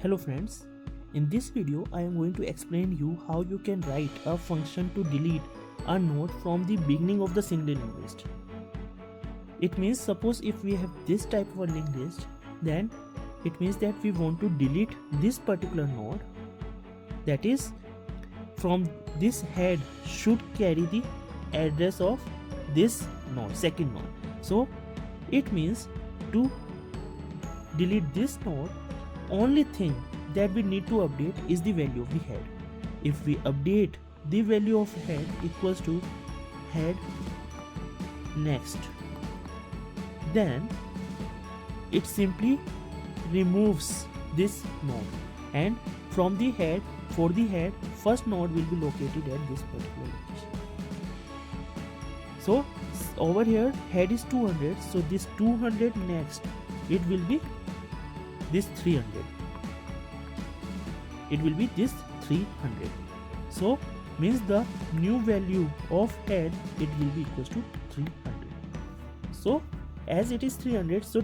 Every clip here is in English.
Hello friends, in this video I am going to explain you how you can write a function to delete a node from the beginning of the single linked list. It means suppose if we have this type of a linked list, then it means that we want to delete this particular node, that is from this head should carry the address of this node, second node. So it means to delete this node, only thing that we need to update is the value of the head. If we update the value of head equals to head next, then it simply removes this node, and from the head, for the head, first node will be located at this particular location. So over here head is 200, so this 200 next, it will be this 300, it will be this 300. So means the new value of head, it will be equals to 300. So as it is 300, so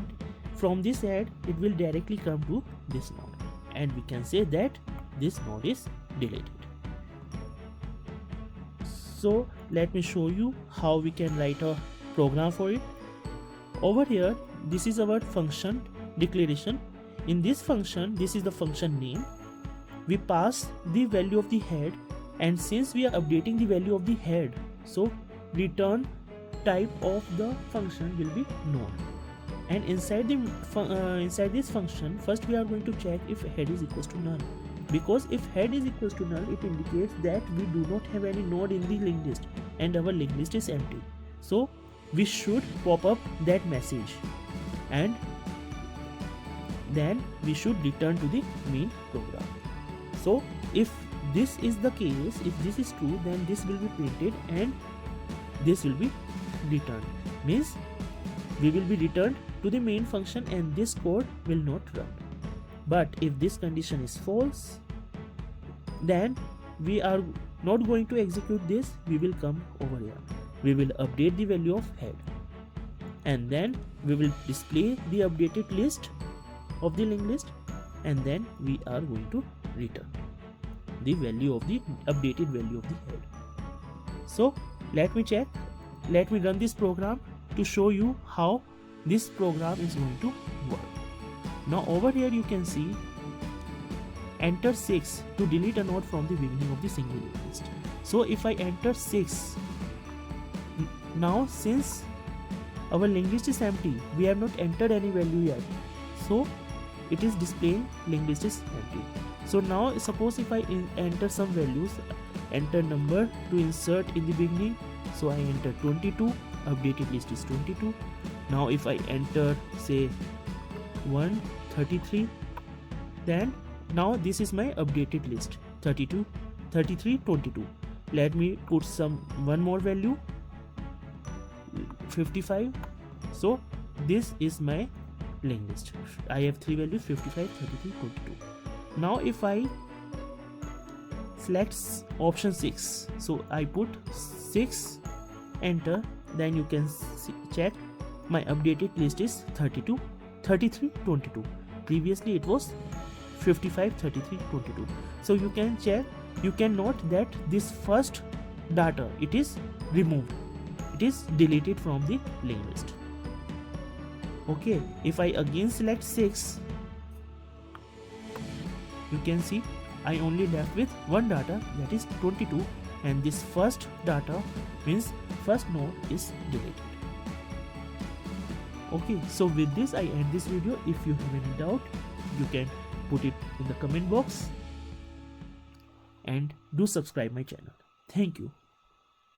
from this head it will directly come to this node, and we can say that this node is deleted. So let me show you how we can write a program for it. Over here, this is our function declaration. In this function, this is the function name. We pass the value of the head, and since we are updating the value of the head, so return type of the function will be node. And inside this function, first we are going to check if head is equals to null, because if head is equals to null, it indicates that we do not have any node in the linked list and our linked list is empty. So we should pop up that message, and then we should return to the main program. So if this is the case, if this is true, then this will be printed and this will be returned, means we will be returned to the main function and this code will not run. But if this condition is false, then we are not going to execute this. We will come over here, we will update the value of head, and then we will display the updated list of the linked list, and then we are going to return the value of the updated value of the head. So let me check, let me run this program to show you how this program is going to work. Now over here you can see enter 6 to delete a node from the beginning of the single linked list. So if I enter 6, now since our linked list is empty, we have not entered any value yet, so it is displaying linked list is empty. So now suppose if I enter some values, enter number to insert in the beginning, so I enter 22, updated list is 22. Now if I enter say 133, then now this is my updated list 32, 33, 22. Let me put one more value 55. So this is my linked list. I have three values 55, 33, 22. Now if I select option 6, so I put 6, enter, then you can check my updated list is 32, 33, 22. Previously it was 55, 33, 22. So you can check, you can note that this first data, it is removed, it is deleted from the linked list. Okay, if I again select 6, you can see I only left with one data, that is 22, and this first data means first node is deleted. Okay, so with this I end this video. If you have any doubt, you can put it in the comment box, and do subscribe my channel. Thank you.